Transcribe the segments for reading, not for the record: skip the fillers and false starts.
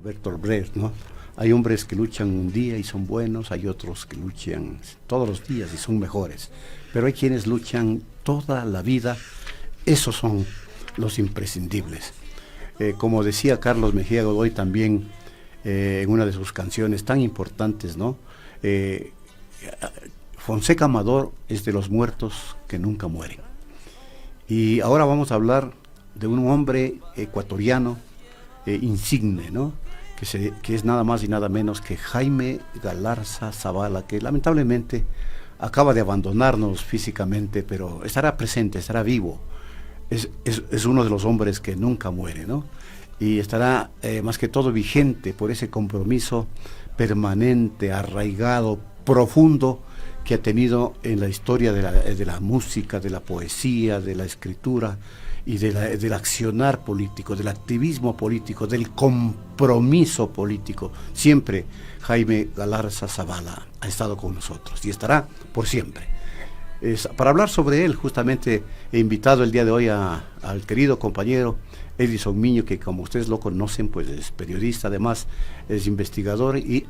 Bertolt Brecht, ¿no? Hay hombres que luchan un día y son buenos, hay otros que luchan todos los días y son mejores, pero hay quienes luchan toda la vida, esos son los imprescindibles. Como decía Carlos Mejía Godoy también en una de sus canciones tan importantes, ¿no? Fonseca Amador es de los muertos que nunca mueren. Y ahora vamos a hablar de un hombre ecuatoriano insigne, ¿no? Que es nada más y nada menos que Jaime Galarza Zavala, que lamentablemente acaba de abandonarnos físicamente, pero estará presente, estará vivo. Es uno de los hombres que nunca muere, ¿no? Y estará más que todo vigente por ese compromiso permanente, arraigado, profundo, que ha tenido en la historia de la música, de la poesía, de la escritura y del accionar político, del activismo político, del compromiso político. Siempre Jaime Galarza Zavala ha estado con nosotros y estará por siempre. Para hablar sobre él, justamente he invitado el día de hoy al querido compañero Edison Miño, que como ustedes lo conocen, pues es periodista, además es investigador e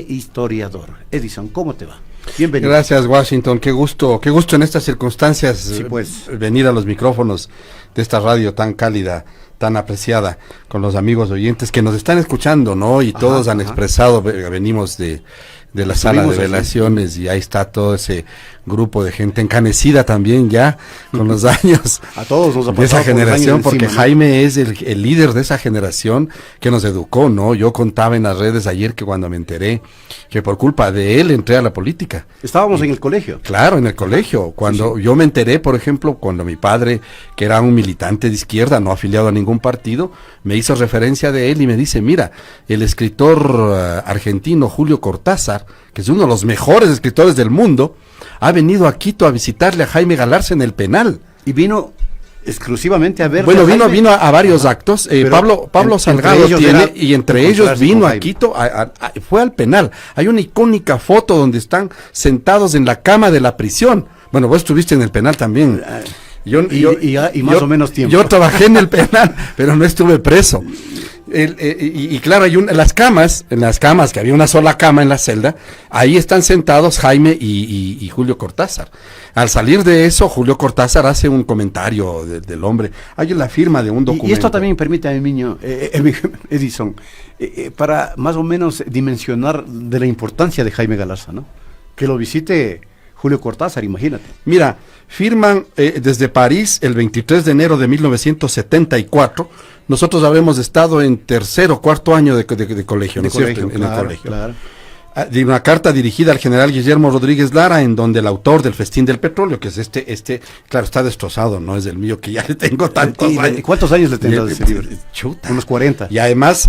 historiador. Edison, ¿cómo te va? Bienvenido. Gracias, Washington, qué gusto en estas circunstancias, sí, pues, venir a los micrófonos de esta radio tan cálida, tan apreciada, con los amigos oyentes que nos están escuchando, ¿no? Y todos han expresado, venimos de la sala de velaciones y ahí está todo ese grupo de gente encanecida también ya con los años. A todos nos ha pasado de esa generación, porque encima, ¿no? Jaime es el líder de esa generación que nos educó, ¿no? Yo contaba en las redes ayer que cuando me enteré que por culpa de él entré a la política. Estábamos en el colegio. Claro, en el colegio. Cuando yo me enteré, por ejemplo, cuando mi padre, que era un militante de izquierda, no afiliado a ningún partido, me hizo referencia de él y me dice, mira, el escritor argentino Julio Cortázar, que es uno de los mejores escritores del mundo, ha venido a Quito a visitarle a Jaime Galarza en el penal. Y vino exclusivamente a ver. Bueno, vino a varios actos. Pablo Salgado tiene, y entre ellos vino a Quito, fue al penal. Hay una icónica foto donde están sentados en la cama de la prisión. Bueno, vos estuviste en el penal también. Y más o menos tiempo. Yo trabajé en el penal, pero no estuve preso. Y claro, hay en las camas, que había una sola cama en la celda, ahí están sentados Jaime y Julio Cortázar. Al salir de eso, Julio Cortázar hace un comentario del hombre. Hay la firma de un documento. Y esto también permite a Miño, Edison, para más o menos dimensionar de la importancia de Jaime Galarza, ¿no? Que lo visite Julio Cortázar, imagínate. Mira, firman desde París el 23 de enero de 1974. Nosotros habíamos estado en tercero o cuarto año de colegio, ¿no es cierto? En el colegio. Claro. De una carta dirigida al general Guillermo Rodríguez Lara, en donde el autor del Festín del Petróleo, que es claro, está destrozado, no es el mío, que ya le tengo tantos años. ¿Cuántos años le tendrás de ese libro? Chuta. Unos 40. Y además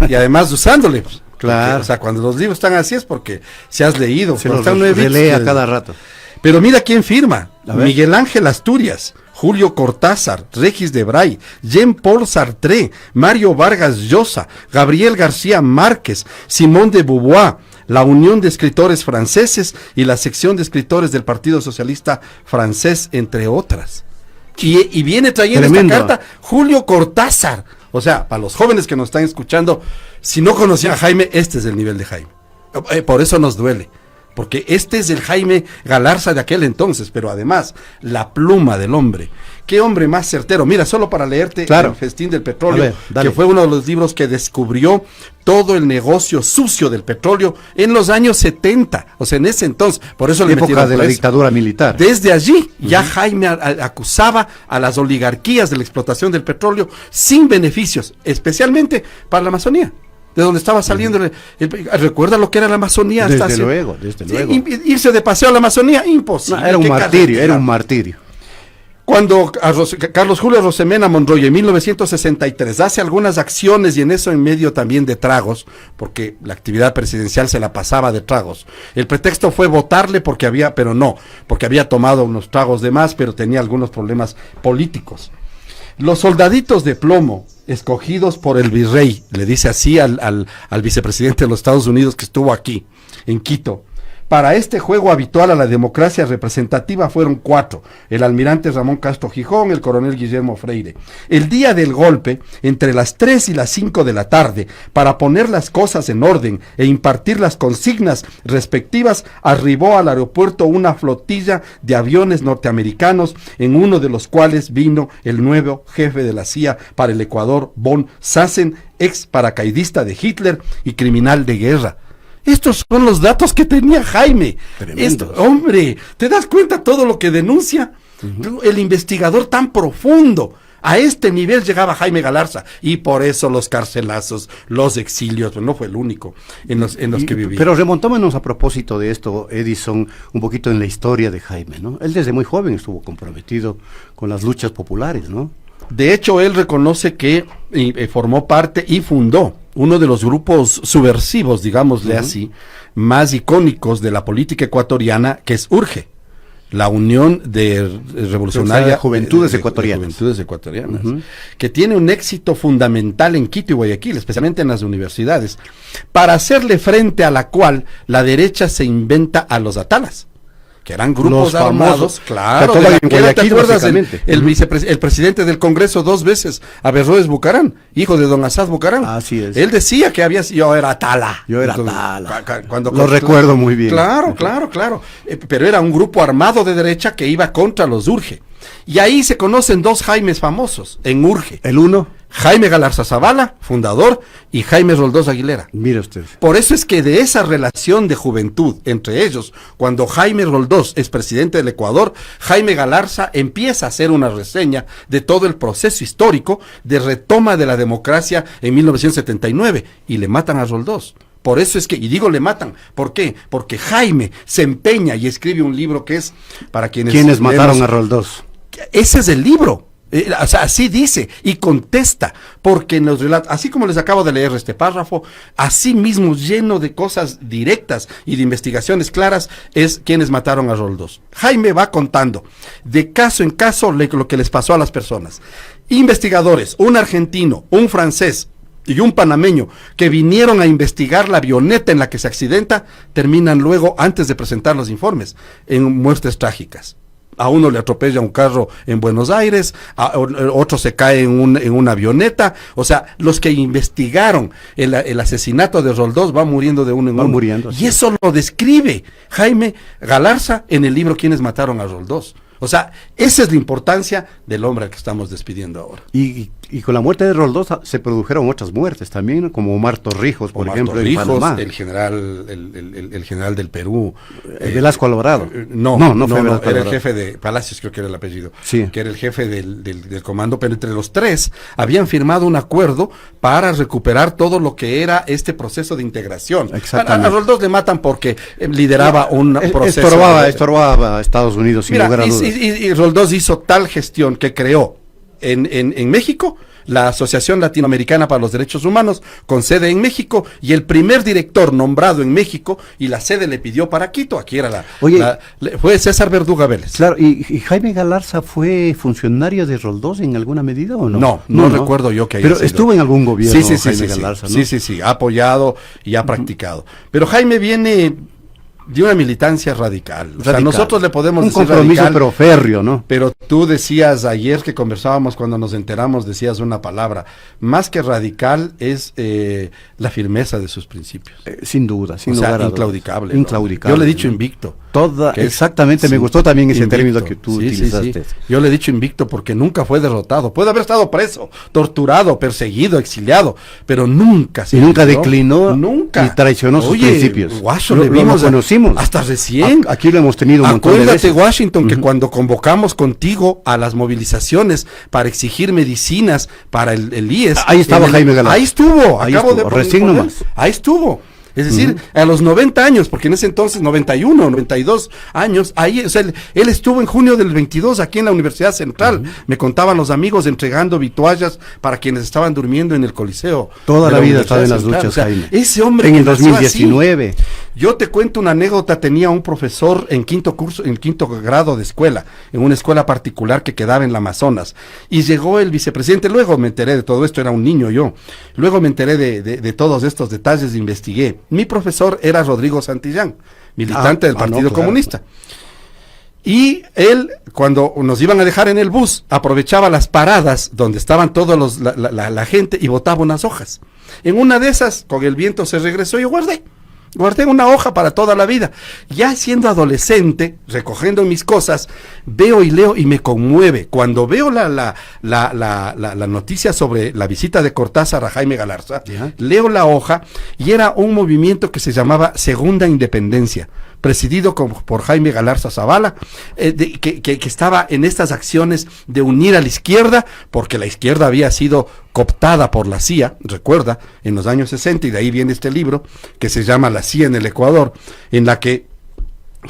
usándole. Pues, claro. Porque, o sea, cuando los libros están así es porque se has leído. Se los relee a cada rato. Pero mira quién firma. Miguel Ángel Asturias, Julio Cortázar, Regis Debray, Jean-Paul Sartre, Mario Vargas Llosa, Gabriel García Márquez, Simón de Beauvoir, la Unión de Escritores Franceses y la sección de escritores del Partido Socialista Francés, entre otras. Y viene trayendo esta carta Julio Cortázar. O sea, para los jóvenes que nos están escuchando, si no conocían a Jaime, este es el nivel de Jaime. Por eso nos duele. Porque este es el Jaime Galarza de aquel entonces, pero además, la pluma del hombre. ¿Qué hombre más certero? Mira, solo para leerte El Festín del Petróleo, que fue uno de los libros que descubrió todo el negocio sucio del petróleo en los años 70, o sea, en ese entonces, por eso le metieron época de la dictadura militar. Desde allí, ya Jaime acusaba a las oligarquías de la explotación del petróleo sin beneficios, especialmente para la Amazonía. De donde estaba saliendo, recuerda lo que era la Amazonía. Desde luego. Irse de paseo a la Amazonía, imposible. No, era un martirio. Cuando Carlos Julio Rosemena Monroy en 1963 hace algunas acciones, y en eso en medio también de tragos, porque la actividad presidencial se la pasaba de tragos. El pretexto fue votarle porque había tomado unos tragos de más, pero tenía algunos problemas políticos. Los soldaditos de plomo escogidos por el virrey, le dice así al vicepresidente de los Estados Unidos que estuvo aquí, en Quito, Para este juego habitual a la democracia representativa fueron 4, el almirante Ramón Castro Gijón, el coronel Guillermo Freire. El día del golpe, entre las 3 y las 5 de la tarde, para poner las cosas en orden e impartir las consignas respectivas, arribó al aeropuerto una flotilla de aviones norteamericanos, en uno de los cuales vino el nuevo jefe de la CIA para el Ecuador, von Sassen, ex paracaidista de Hitler y criminal de guerra. Estos son los datos que tenía Jaime. Hombre, ¿te das cuenta todo lo que denuncia? El investigador tan profundo. A este nivel llegaba Jaime Galarza, y por eso los carcelazos, los exilios, no fue el único en los que vivía. Pero remontémonos a propósito de esto, Edison, un poquito en la historia de Jaime, ¿no? Él desde muy joven estuvo comprometido con las luchas populares, ¿no? De hecho, él reconoce que formó parte y fundó uno de los grupos subversivos, digámosle así, más icónicos de la política ecuatoriana, que es URGE, la Unión de Revolucionaria Juventudes Ecuatorianas. Juventudes Ecuatorianas, que tiene un éxito fundamental en Quito y Guayaquil, especialmente en las universidades, para hacerle frente a la cual la derecha se inventa a los atalas, que eran grupos armados, claro, ¿te acuerdas? El presidente del Congreso 2 veces, Averroes Bucarán, hijo de don Asad Bucarán. Así es. Él decía que yo era atala. Lo recuerdo muy bien. Claro. Pero era un grupo armado de derecha que iba contra los URGE. Y ahí se conocen 2 Jaimes famosos en URGE. El uno, Jaime Galarza Zavala, fundador, y Jaime Roldós Aguilera. Mire usted. Por eso es que de esa relación de juventud entre ellos, cuando Jaime Roldós es presidente del Ecuador, Jaime Galarza empieza a hacer una reseña de todo el proceso histórico de retoma de la democracia en 1979, y le matan a Roldós. Por eso es que, y digo le matan, ¿por qué? Porque Jaime se empeña y escribe un libro que es, para quienes mataron a Roldós. Ese es el libro. O sea, así dice y contesta, porque en los relatos, así como les acabo de leer este párrafo, así mismo lleno de cosas directas y de investigaciones claras, es quienes mataron a Roldós. Jaime va contando de caso en caso lo que les pasó a las personas. Investigadores, un argentino, un francés y un panameño que vinieron a investigar la avioneta en la que se accidenta, terminan luego, antes de presentar los informes, en muertes trágicas. A uno le atropella un carro en Buenos Aires, a otro se cae en una avioneta. O sea, los que investigaron el asesinato de Roldós van muriendo de uno en uno. Muriendo, y eso lo describe Jaime Galarza en el libro Quienes mataron a Roldós. O sea, esa es la importancia del hombre al que estamos despidiendo ahora. Y con la muerte de Roldós se produjeron otras muertes también, como Omar Torrijos, por ejemplo, en Panamá. El general del Perú. Velasco Alvarado. No, era el jefe de Palacios, creo que era el apellido. Sí. Que era el jefe del comando, pero entre los 3 habían firmado un acuerdo para recuperar todo lo que era este proceso de integración. Exactamente. A Roldós le matan porque lideraba un proceso. Estorbaba a Estados Unidos, sin lugar a dudas. Y Roldós hizo tal gestión que creó en México la Asociación Latinoamericana para los Derechos Humanos, con sede en México, y el primer director nombrado en México, y la sede le pidió para Quito. Aquí era fue César Verduga Vélez. Claro, ¿y Jaime Galarza fue funcionario de Roldós en alguna medida o no? No recuerdo yo que haya Pero sido. Estuvo en algún gobierno Jaime Galarza, ¿no? Sí, ha apoyado y ha practicado. Pero Jaime viene de una militancia radical. O sea, nosotros le podemos decir compromiso radical, pero férreo, ¿no? Pero tú decías ayer que conversábamos, cuando nos enteramos, decías una palabra, más que radical es la firmeza de sus principios. Sin duda, sin lugar a dudas. Inclaudicable. Inclaudicable. Yo le he dicho invicto. Exactamente, me gustó también ese término que tú utilizaste. Sí. Yo le he dicho invicto porque nunca fue derrotado. Puede haber estado preso, torturado, perseguido, exiliado, pero nunca se nunca declinó, nunca, y traicionó sus principios. Washington, lo conocimos hasta recién. Aquí lo hemos tenido un montón de veces. Acuérdate, Washington, que cuando conmovamos contigo a las movilizaciones para exigir medicinas para el IES, ahí estaba Jaime Galarza. Ahí estuvo, recién nomás. Ahí estuvo. Es decir, a los 90 años, porque en ese entonces 91, 92 años, ahí, o sea, él estuvo en junio del 22 aquí en la Universidad Central. Me contaban los amigos entregando vituallas para quienes estaban durmiendo en el Coliseo. Toda la vida estaba en las luchas, o sea, Jaime. Ese hombre en el 2019. Yo te cuento una anécdota, tenía un profesor en quinto grado de escuela, en una escuela particular que quedaba en la Amazonas, y llegó el vicepresidente, luego me enteré de todo esto, era un niño yo, luego me enteré de todos estos detalles, investigué. Mi profesor era Rodrigo Santillán, militante del Partido Comunista. Y él, cuando nos iban a dejar en el bus, aprovechaba las paradas donde estaban todos la gente y botaba unas hojas. En una de esas, con el viento se regresó y yo guardé una hoja para toda la vida. Ya siendo adolescente, recogiendo mis cosas, veo y leo y me conmueve. Cuando veo la noticia sobre la visita de Cortázar a Jaime Galarza, leo la hoja y era un movimiento que se llamaba Segunda Independencia, presidido por Jaime Galarza Zavala, que estaba en estas acciones de unir a la izquierda, porque la izquierda había sido cooptada por la CIA, recuerda, en los años 60, y de ahí viene este libro, que se llama La CIA en el Ecuador, en la que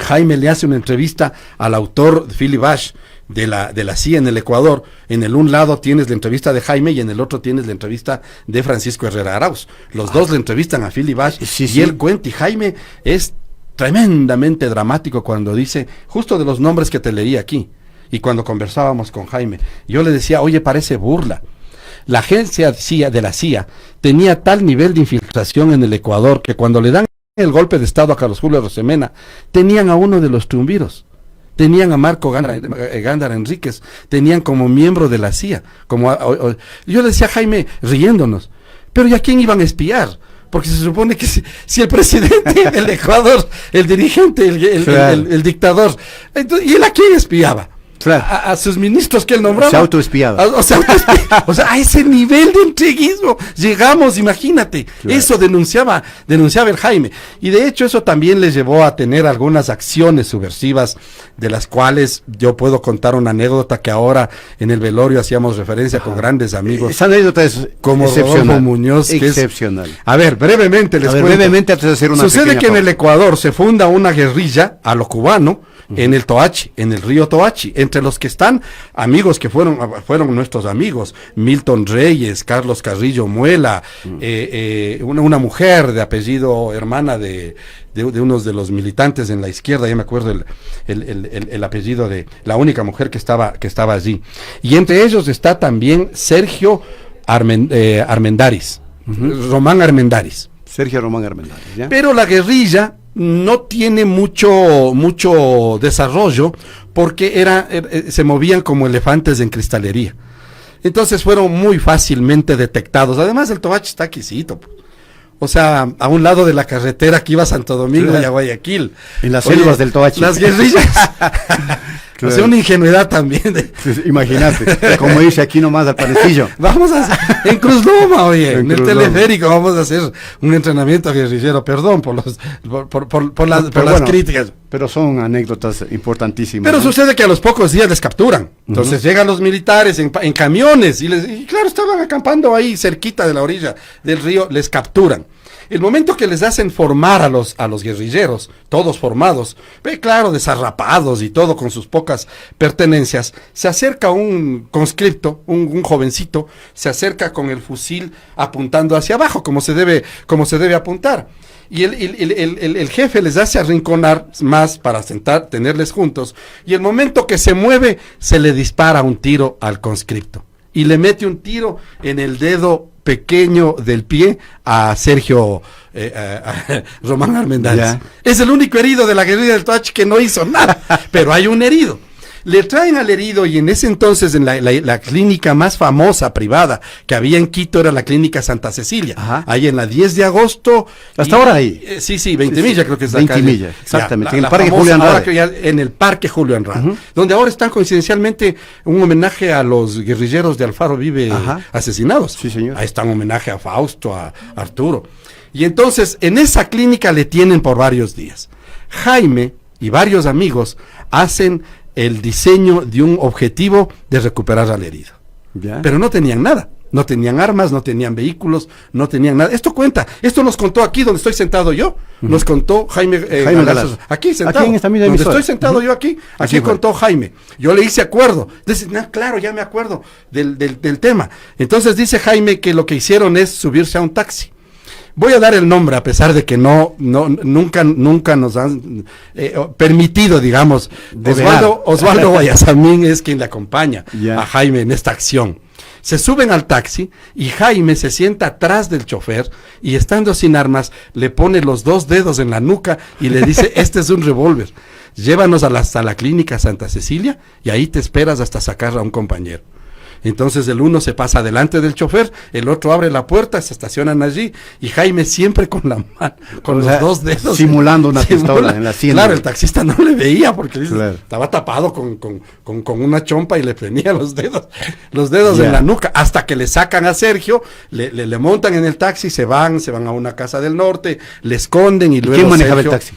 Jaime le hace una entrevista al autor Philip Bash de la CIA en el Ecuador. En el un lado tienes la entrevista de Jaime y en el otro tienes la entrevista de Francisco Herrera Arauz. Los dos le entrevistan a Philip Bash y él cuenta, y Jaime es tremendamente dramático cuando dice, justo de los nombres que te leí aquí, y cuando conversábamos con Jaime, yo le decía, oye, parece burla. La agencia de la CIA tenía tal nivel de infiltración en el Ecuador que cuando le dan el golpe de Estado a Carlos Julio Rosemena, tenían a uno de los triunviros, tenían a Marco Gándara Enríquez, tenían como miembro de la CIA. Yo le decía a Jaime, riéndonos, pero ¿y a quién iban a espiar? Porque se supone que si el presidente del Ecuador, el dirigente, el dictador, entonces, ¿y él a quién espiaba? Claro. A sus ministros que él nombraba. Se autoespiaba. O sea, a ese nivel de entreguismo llegamos, imagínate. Claro. Eso denunciaba el Jaime. Y de hecho eso también le llevó a tener algunas acciones subversivas, de las cuales yo puedo contar una anécdota que ahora en el velorio hacíamos referencia con grandes amigos. Esa anécdota es como Rodolfo Muñoz. Excepcional. A ver, brevemente les cuento. Brevemente, antes de hacer una Sucede que en el Ecuador se funda una guerrilla a lo cubano, en el Toachi, en el río Toachi, entre los que están amigos que fueron nuestros amigos, Milton Reyes, Carlos Carrillo Muela, una mujer de apellido hermana de unos de los militantes en la izquierda, ya me acuerdo el apellido de la única mujer que estaba allí, y entre ellos está también Sergio Armendáriz, Román Armendáriz. Sergio Román Armendáriz, ¿ya? Pero la guerrilla no tiene mucho desarrollo porque se movían como elefantes en cristalería. Entonces fueron muy fácilmente detectados. Además el Toachi está quisito, o sea, a un lado de la carretera que iba a Santo Domingo y a Guayaquil. En las selvas del Toachi. Las guerrillas. Claro. O sea, una ingenuidad también. Imagínate, como dice aquí nomás al panecillo. Vamos a hacer, en Cruz Loma, oye, en el teleférico vamos a hacer un entrenamiento guerrillero. Perdón por las críticas. Pero son anécdotas importantísimas. Pero sucede que a los pocos días les capturan. Entonces llegan los militares en camiones y claro, estaban acampando ahí cerquita de la orilla del río, les capturan. El momento que les hacen formar a los guerrilleros, todos formados, claro, desarrapados y todo con sus pocas pertenencias, se acerca un conscripto, un jovencito, se acerca con el fusil apuntando hacia abajo, como se debe apuntar. Y el jefe les hace arrinconar más para tenerles juntos, y el momento que se mueve, se le dispara un tiro al conscripto, y le mete un tiro en el dedo pequeño del pie a Sergio Román Armendáriz. Es el único herido de la guerrilla del Toachi que no hizo nada, pero hay un herido. Le traen al herido y en ese entonces en la clínica más famosa privada que había en Quito era la clínica Santa Cecilia. Ajá. Ahí en la 10 de agosto. Hasta ahora ahí. Sí, 20 millas creo que es la 20 calle. millas, exactamente. En el Parque Julio Andrade. En el Parque Julio Andrade. Donde ahora están coincidencialmente un homenaje a los guerrilleros de Alfaro Vive asesinados. Sí, señor. Ahí está un homenaje a Fausto, a Arturo. Y entonces en esa clínica le tienen por varios días. Jaime y varios amigos hacen el diseño de un objetivo de recuperar al herido. ¿Ya? Pero no tenían nada, no tenían armas, no tenían vehículos, no tenían nada. Esto nos contó aquí donde estoy sentado yo, nos contó Jaime Galarza, aquí sentado, aquí en esta misma donde estoy sentado yo aquí contó Jaime. Yo le hice acuerdo, dice, claro, ya me acuerdo del tema. Entonces dice Jaime que lo que hicieron es subirse a un taxi. Voy a dar el nombre, a pesar de que nunca nos han permitido, digamos. Osvaldo Guayasamín es quien le acompaña a Jaime en esta acción. Se suben al taxi y Jaime se sienta atrás del chofer y, estando sin armas, le pone los 2 dedos en la nuca y le dice: este es un revólver, llévanos hasta la clínica Santa Cecilia y ahí te esperas hasta sacar a un compañero. Entonces el uno se pasa delante del chofer, el otro abre la puerta, se estacionan allí y Jaime siempre con la mano, con los 2 dedos. Simulando una pistola en la sien. Claro, el taxista no le veía porque estaba tapado con una chompa y le prendía los dedos en la nuca, hasta que le sacan a Sergio, le montan en el taxi, se van a una casa del norte, le esconden y luego... ¿Quién manejaba el taxi?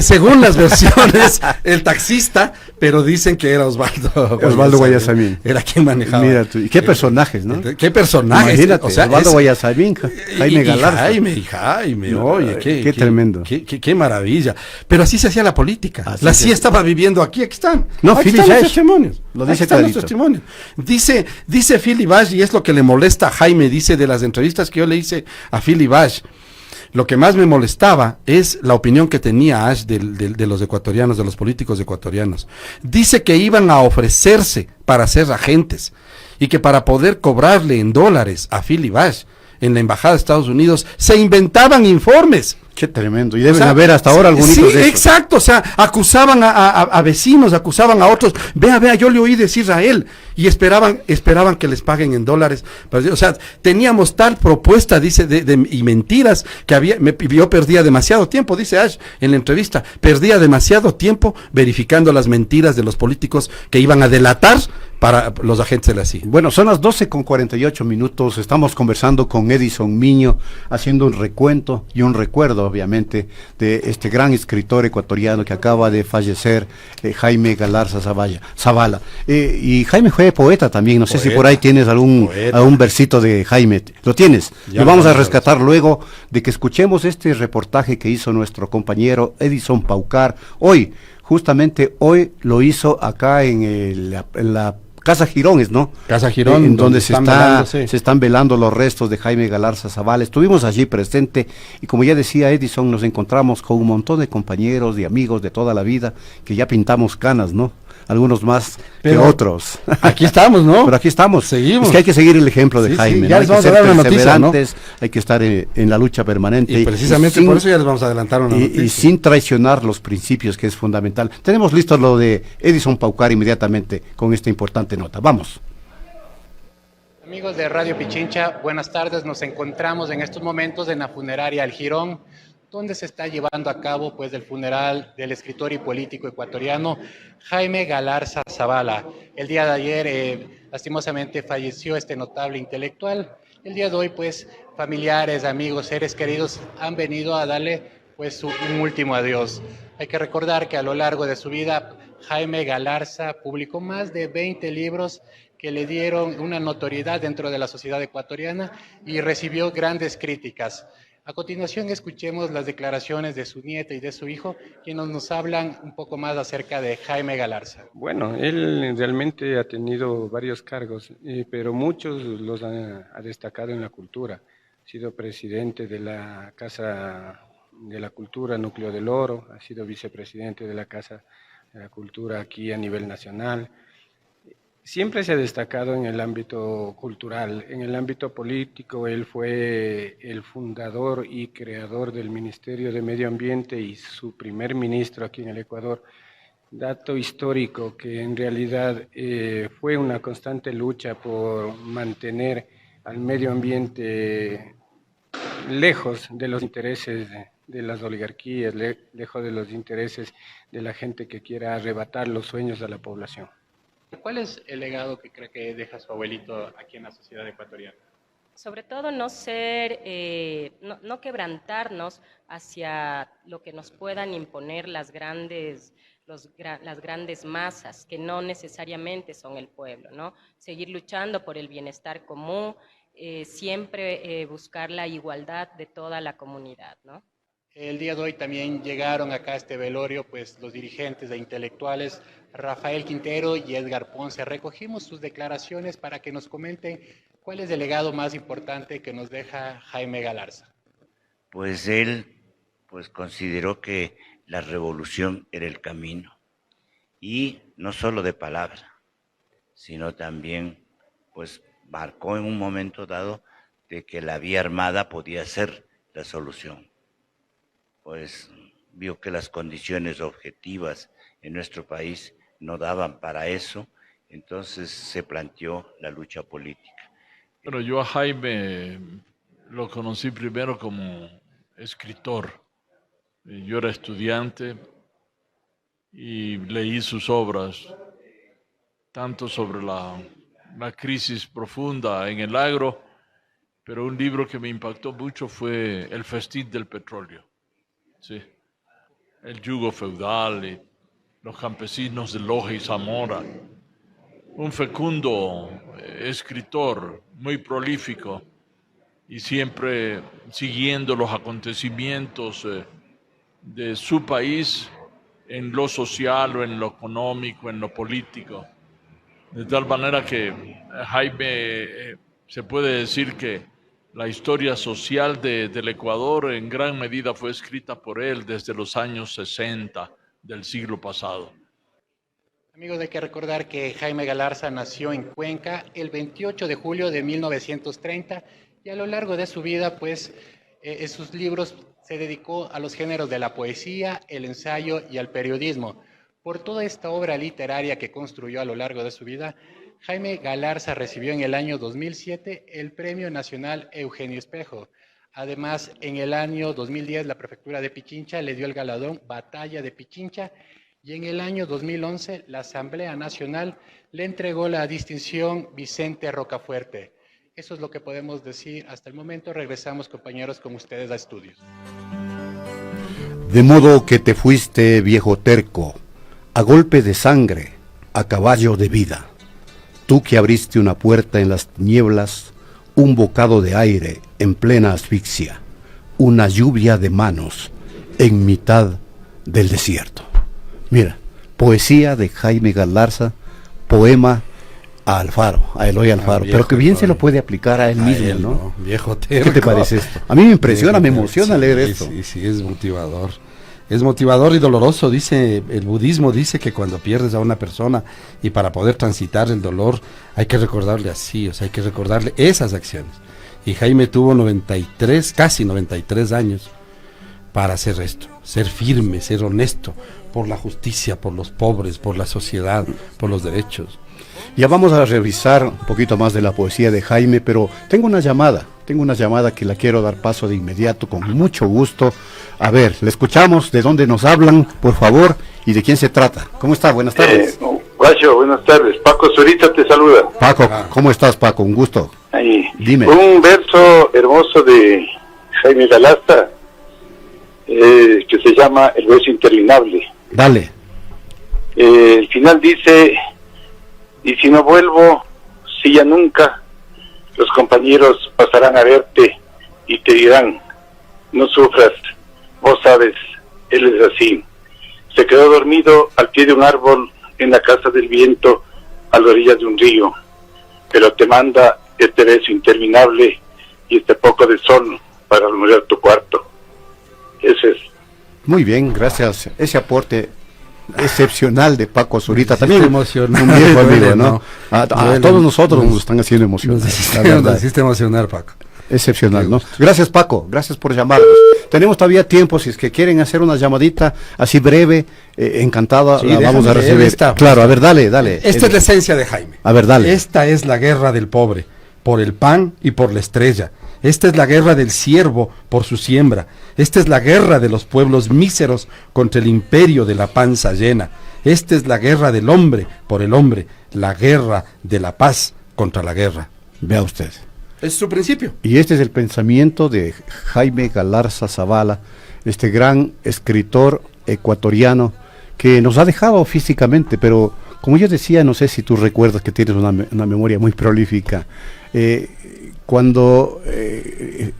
Según las versiones, el taxista, pero dicen que era Osvaldo Guayasamín. Era quien manejaba. Mira tú, y qué personajes, ¿no? Qué personajes. Imagínate, Osvaldo Guayasamín, Jaime Galarza. Jaime, oye, qué tremendo. Qué maravilla. Pero así se hacía la política. Así estaba viviendo aquí están. No, aquí Philly están los Bash. testimonios. Lo dice están los clarito. testimonios. Dice Philly Bash, y es lo que le molesta a Jaime, dice de las entrevistas que yo le hice a Philly Bash. Lo que más me molestaba es la opinión que tenía Ash de los ecuatorianos, de los políticos ecuatorianos. Dice que iban a ofrecerse para ser agentes y que para poder cobrarle en dólares a Philly Bash en la embajada de Estados Unidos se inventaban informes. Qué tremendo. Y deben haber hasta ahora algunos de esos. Exacto. O sea, acusaban a vecinos, acusaban a otros. Vea, yo le oí decir a él. Y esperaban que les paguen en dólares. O sea, teníamos tal propuesta, dice, y mentiras, que yo perdía demasiado tiempo, dice Ash en la entrevista. Perdía demasiado tiempo verificando las mentiras de los políticos que iban a delatar para los agentes de la CIA. Bueno, son las 12:48. Estamos conversando con Edison Miño, haciendo un recuento y un recuerdo, obviamente, de este gran escritor ecuatoriano que acaba de fallecer, Jaime Galarza Zavala. Y Jaime fue poeta también. No sé si por ahí tienes algún versito de Jaime. ¿Lo tienes? Lo vamos a rescatar luego de que escuchemos este reportaje que hizo nuestro compañero Edison Paucar. Justamente hoy lo hizo acá en la Casa Girones, ¿no? Casa Girón, en donde se están velando los restos de Jaime Galarza Zavala. Estuvimos allí presente y, como ya decía Edison, nos encontramos con un montón de compañeros, de amigos de toda la vida, que ya pintamos canas, ¿no? Algunos más que otros. Aquí estamos, ¿no? Pero aquí estamos. Seguimos. Es que hay que seguir el ejemplo de Jaime. Ya ¿no? les vamos a dar una noticia, ¿no? Hay que estar en la lucha permanente. Y precisamente por eso ya les vamos a adelantar una noticia. Y sin traicionar los principios, que es fundamental. Tenemos listo lo de Edison Paucar inmediatamente con esta importante nota. Vamos. Amigos de Radio Pichincha, buenas tardes. Nos encontramos en estos momentos en la funeraria El Jirón, donde se está llevando a cabo pues el funeral del escritor y político ecuatoriano Jaime Galarza Zavala. El día de ayer lastimosamente falleció este notable intelectual. El día de hoy pues familiares, amigos, seres queridos han venido a darle pues un último adiós. Hay que recordar que a lo largo de su vida Jaime Galarza publicó más de 20 libros que le dieron una notoriedad dentro de la sociedad ecuatoriana y recibió grandes críticas. A continuación escuchemos las declaraciones de su nieta y de su hijo, quienes nos hablan un poco más acerca de Jaime Galarza. Bueno, él realmente ha tenido varios cargos, pero muchos los ha destacado en la cultura. Ha sido presidente de la Casa de la Cultura Núcleo del Oro, ha sido vicepresidente de la Casa de la Cultura aquí a nivel nacional. Siempre se ha destacado en el ámbito cultural. En el ámbito político, él fue el fundador y creador del Ministerio de Medio Ambiente y su primer ministro aquí en el Ecuador. Dato histórico que en realidad fue una constante lucha por mantener al medio ambiente lejos de los intereses de las oligarquías, lejos de los intereses de la gente que quiera arrebatar los sueños a la población. ¿Cuál es el legado que cree que deja su abuelito aquí en la sociedad ecuatoriana? Sobre todo no quebrantarnos hacia lo que nos puedan imponer las grandes masas, que no necesariamente son el pueblo, ¿no? Seguir luchando por el bienestar común, siempre buscar la igualdad de toda la comunidad, ¿no? El día de hoy también llegaron acá a este velorio pues los dirigentes e intelectuales Rafael Quintero y Edgar Ponce. Recogimos sus declaraciones para que nos comenten cuál es el legado más importante que nos deja Jaime Galarza. Pues él consideró que la revolución era el camino, y no solo de palabra, sino también pues marcó en un momento dado de que la vía armada podía ser la solución. Pues vio que las condiciones objetivas en nuestro país no daban para eso, entonces se planteó la lucha política. Bueno, yo a Jaime lo conocí primero como escritor. Yo era estudiante y leí sus obras, tanto sobre la crisis profunda en el agro, pero un libro que me impactó mucho fue El festín del petróleo. Sí, el yugo feudal y los campesinos de Loja y Zamora. Un fecundo escritor, muy prolífico y siempre siguiendo los acontecimientos de su país en lo social o en lo económico, en lo político. De tal manera que Jaime se puede decir que la historia social del Ecuador en gran medida fue escrita por él desde los años 60 del siglo pasado. Amigos, hay que recordar que Jaime Galarza nació en Cuenca el 28 de julio de 1930 y a lo largo de su vida, pues, en sus libros se dedicó a los géneros de la poesía, el ensayo y al periodismo. Por toda esta obra literaria que construyó a lo largo de su vida, Jaime Galarza recibió en el año 2007 el Premio Nacional Eugenio Espejo. Además, en el año 2010 la Prefectura de Pichincha le dio el galardón Batalla de Pichincha y en el año 2011 la Asamblea Nacional le entregó la distinción Vicente Rocafuerte. Eso es lo que podemos decir hasta el momento. Regresamos, compañeros, con ustedes a estudios. De modo que te fuiste, viejo terco, a golpe de sangre, a caballo de vida. Tú que abriste una puerta en las tinieblas, un bocado de aire en plena asfixia, una lluvia de manos en mitad del desierto. Mira, poesía de Jaime Galarza, poema a Alfaro, a Eloy Alfaro, pero que bien se lo puede aplicar a él mismo, ¿no? Viejo terco. ¿Qué te parece esto? A mí me impresiona, me emociona leer esto. Sí, es motivador. Es motivador y doloroso, dice, el budismo dice que cuando pierdes a una persona y para poder transitar el dolor hay que recordarle así, o sea, hay que recordarle esas acciones. Y Jaime tuvo casi 93 años para hacer esto, ser firme, ser honesto, por la justicia, por los pobres, por la sociedad, por los derechos. Ya vamos a revisar un poquito más de la poesía de Jaime, pero tengo una llamada que la quiero dar paso de inmediato, con mucho gusto. A ver, le escuchamos, de dónde nos hablan, por favor, y de quién se trata. ¿Cómo está? Buenas tardes. Guacho, buenas tardes. Paco Zurita te saluda. Paco, ¿cómo estás, Paco? Un gusto. Ahí. Dime. Un verso hermoso de Jaime Galarza, que se llama El verso interminable. Dale. El final dice: y si no vuelvo, si ya nunca, los compañeros pasarán a verte y te dirán: no sufras, vos sabes, él es así. Se quedó dormido al pie de un árbol en la casa del viento, a la orilla de un río, pero te manda este beso interminable y este poco de sol para almorzar tu cuarto. Ese es. Muy bien, gracias. Ese aporte excepcional de Paco Zurita, también emocionar, un viejo amigo, duele, ¿no? A todos nosotros nos están haciendo emocionar. Nos hiciste emocionar, Paco. Excepcional, ¿no? Gracias, Paco, gracias por llamarnos. Tenemos todavía tiempo, si es que quieren hacer una llamadita así breve, encantado, sí, la vamos a recibir. Claro, a ver, dale. Esta es la esencia de Jaime. A ver, dale. Esta es la guerra del pobre, por el pan y por la estrella. Esta es la guerra del siervo por su siembra. Esta es la guerra de los pueblos míseros contra el imperio de la panza llena. Esta es la guerra del hombre por el hombre, la guerra de la paz contra la guerra. Vea usted. Es su principio. Y este es el pensamiento de Jaime Galarza Zavala, este gran escritor ecuatoriano que nos ha dejado físicamente, pero como yo decía, no sé si tú recuerdas que tienes una memoria muy prolífica, cuando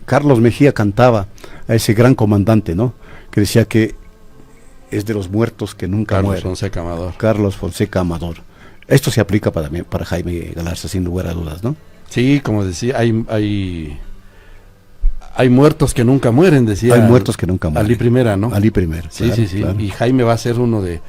Carlos Mejía cantaba a ese gran comandante, ¿no? que decía que es de los muertos que nunca Carlos mueren. Fonseca Amador. Carlos Fonseca Amador. Esto se aplica para Jaime Galarza, sin lugar a dudas, ¿no? Sí, como decía, hay muertos que nunca mueren, decía. Hay muertos que nunca mueren. Ali Primera, ¿no? Ali Primera. Sí, claro, sí, sí. claro. Y Jaime va a ser uno de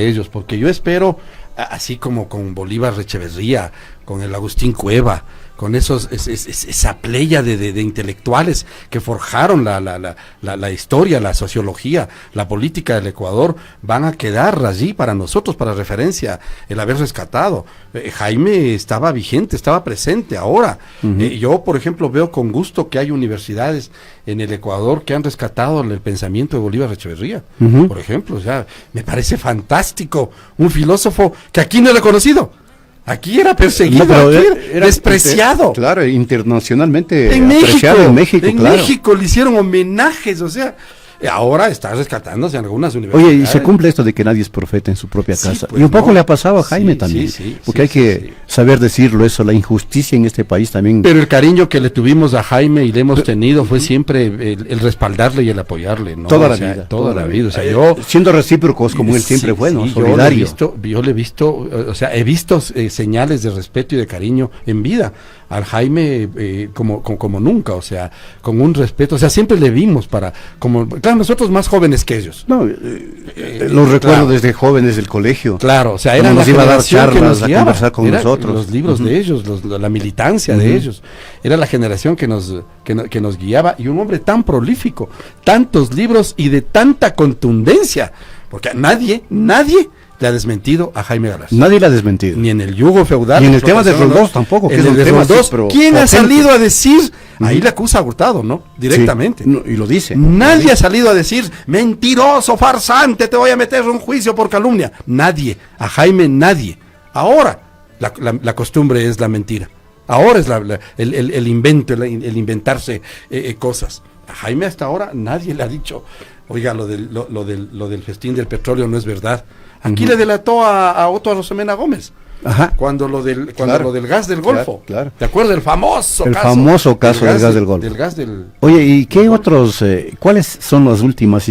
ellos, porque yo espero, así como con Bolívar Echeverría, con el Agustín Cueva, con esa playa de intelectuales que forjaron la historia, la sociología, la política del Ecuador, van a quedar allí para nosotros, para referencia, el haber rescatado. Jaime estaba vigente, estaba presente ahora. Yo, por ejemplo, veo con gusto que hay universidades en el Ecuador que han rescatado el pensamiento de Bolívar Echeverría, por ejemplo. O sea, me parece fantástico. Un filósofo que aquí no era conocido. Aquí era perseguido, No, aquí era era despreciado. Claro, internacionalmente En apreciado México, en México, claro. México le hicieron homenajes, o sea, ahora está rescatándose en algunas universidades. Oye, y se cumple esto de que nadie es profeta en su propia Sí, casa. pues, Y un poco no. le ha pasado a Jaime Sí, también. sí, porque hay sí, que sí. saber decirlo eso, la injusticia en este país también. Pero el cariño que le tuvimos a Jaime y le hemos tenido fue siempre el respaldarle y el apoyarle, ¿no? Toda O la sea, vida. Toda la vida. O sea, yo siendo recíprocos como él siempre sí, fue, ¿no? sí, Solidario. Yo le he visto, o sea, he visto señales de respeto y de cariño en vida al Jaime como nunca, o sea, con un respeto, o sea, siempre le vimos claro, nosotros más jóvenes que ellos. No, los recuerdo claro. desde jóvenes del colegio. Claro, o sea, Como era nos la iba a dar generación que charlas, nos a guiaba, conversar con era nosotros. los libros de ellos, la militancia de ellos, era la generación que nos guiaba, y un hombre tan prolífico, tantos libros y de tanta contundencia, porque nadie le ha desmentido a Jaime Galarza. Nadie la ha desmentido. Ni en el yugo feudal. Y en ni el tema de explotación, Roldós tampoco, que En es el un de tema Roldós, así, pero ¿quién ha potente? salido a decir? Ahí le acusa a Hurtado, ¿no? Directamente. Sí, no, y lo dice. Nadie ha salido a decir, mentiroso, farsante, te voy a meter un juicio por calumnia. Nadie. A Jaime nadie. Ahora la costumbre es la mentira. Ahora es el invento, el inventarse cosas. A Jaime hasta ahora nadie le ha dicho, oiga, lo del festín del petróleo no es verdad. Aquí le delató a Otto Rosemena Gómez. Ajá. Cuando lo del gas del Claro, Golfo. claro. ¿Te acuerdas? El famoso El famoso caso del gas del Golfo. Del gas del... Oye, ¿y qué otros, cuáles son las últimas,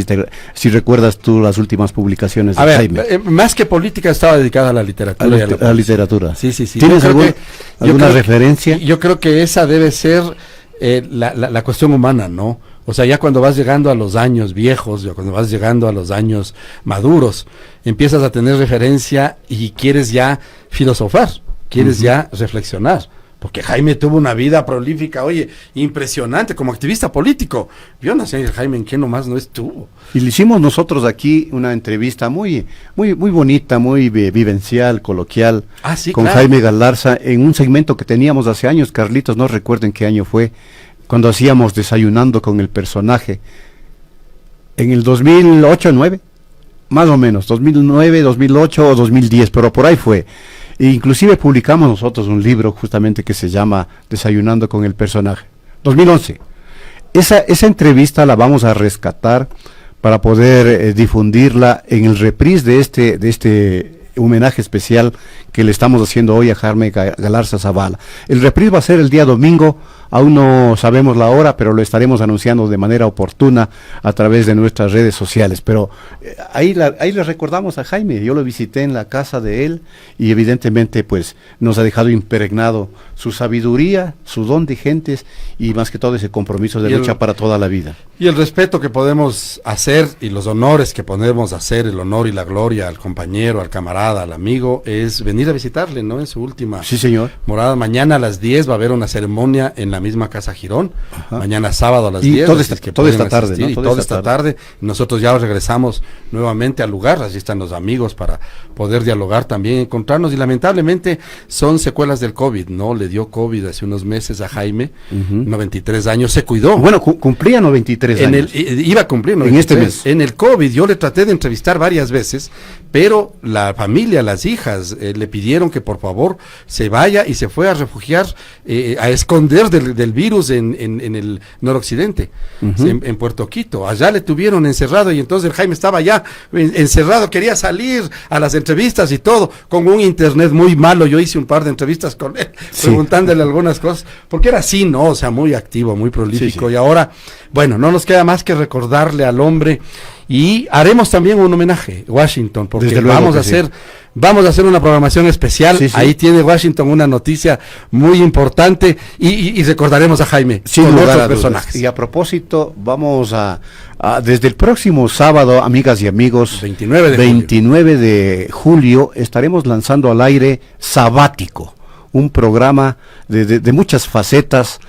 si recuerdas tú las últimas publicaciones de A ver, Jaime? más que política estaba dedicada a la literatura. y a la A la literatura. Sí, sí, sí. ¿Tienes Yo creo alguna creo referencia? Yo creo que esa debe ser la cuestión humana, ¿no? O sea, ya cuando vas llegando a los años viejos, ya cuando vas llegando a los años maduros, empiezas a tener referencia y quieres ya filosofar, quieres ya reflexionar. Porque Jaime tuvo una vida prolífica, oye, impresionante como activista político. Yo no sé, Jaime, ¿en qué nomás no estuvo? Y le hicimos nosotros aquí una entrevista muy bonita, muy vivencial, coloquial, Ah, sí, con claro. Jaime Galarza, en un segmento que teníamos hace años, Carlitos, no recuerdo en qué año fue, cuando hacíamos Desayunando con el Personaje, en el 2008-2009, más o menos, 2009, 2008 o 2010, pero por ahí fue. E inclusive publicamos nosotros un libro justamente que se llama Desayunando con el Personaje, 2011. Esa entrevista la vamos a rescatar para poder difundirla en el reprise de este homenaje especial que le estamos haciendo hoy a Jaime Galarza Zavala. El reprise va a ser el día domingo, aún no sabemos la hora, pero lo estaremos anunciando de manera oportuna a través de nuestras redes sociales. Pero ahí le recordamos a Jaime. Yo lo visité en la casa de él y evidentemente pues nos ha dejado impregnado su sabiduría, su don de gentes y más que todo ese compromiso de lucha para toda la vida. Y el respeto que podemos hacer y los honores que podemos hacer, el honor y la gloria al compañero, al camarada, al amigo, es venir a visitarle, ¿no? En su última Sí, señor. morada. Mañana a las 10 va a haber una ceremonia en la misma Casa Girón. Ajá. Mañana sábado a las Y 10. toda así esta- es que toda pueden esta tarde, asistir, ¿no? y Toda toda esta esta tarde. Nosotros ya regresamos nuevamente al lugar. Allí están los amigos para poder dialogar también, encontrarnos. Y lamentablemente son secuelas del COVID, ¿no? Le dio COVID hace unos meses a Jaime, 93 años, se cuidó. Bueno, cumplía 93 años. Iba a cumplir 93. En este mes. En el COVID, yo le traté de entrevistar varias veces, pero la familia, las hijas, le pidieron que por favor se vaya y se fue a refugiar, a esconder del virus en el noroccidente, en Puerto Quito. Allá le tuvieron encerrado y entonces el Jaime estaba ya encerrado, quería salir a las entrevistas y todo, con un internet muy malo. Yo hice un par de entrevistas con él, preguntándole algunas cosas, porque era así, ¿no? O sea, muy activo, muy prolífico. Y ahora, bueno, no nos queda más que recordarle al hombre. Y haremos también un homenaje, Washington, porque vamos a hacer una programación especial. Ahí tiene Washington una noticia muy importante y recordaremos a Jaime con otros personajes. Y a propósito, vamos a desde el próximo sábado, amigas y amigos, 29 de julio, estaremos lanzando al aire Sabático, un programa de muchas facetas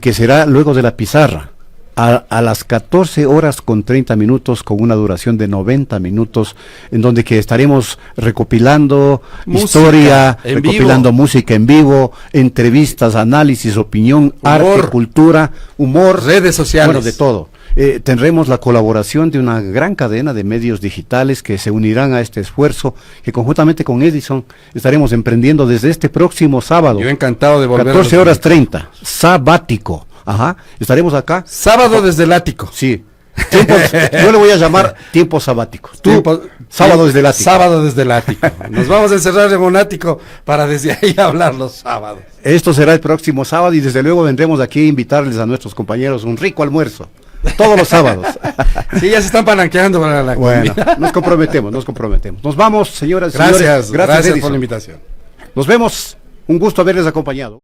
que será luego de la pizarra. A las 14 horas con 30 minutos, con una duración de 90 minutos, en donde que estaremos recopilando historia, recopilando música en vivo, entrevistas, análisis, opinión, arte, cultura, humor, redes sociales, bueno, de todo. Tendremos la colaboración de una gran cadena de medios digitales que se unirán a este esfuerzo, que conjuntamente con Edison estaremos emprendiendo desde este próximo sábado. Yo encantado de volver. 14 horas 30, Sabático. Ajá, estaremos acá. Sábado desde el ático. Sí. Yo le voy a llamar tiempo sabático. Sábado desde el ático. Sábado desde el ático. Nos vamos a encerrar en un ático para desde ahí hablar los sábados. Esto será el próximo sábado y desde luego vendremos aquí a invitarles a nuestros compañeros un rico almuerzo. Todos los sábados. Sí, ya se están palanqueando para la Bueno, nos comprometemos. Nos vamos, señoras y señores. Gracias por la invitación. Nos vemos. Un gusto haberles acompañado.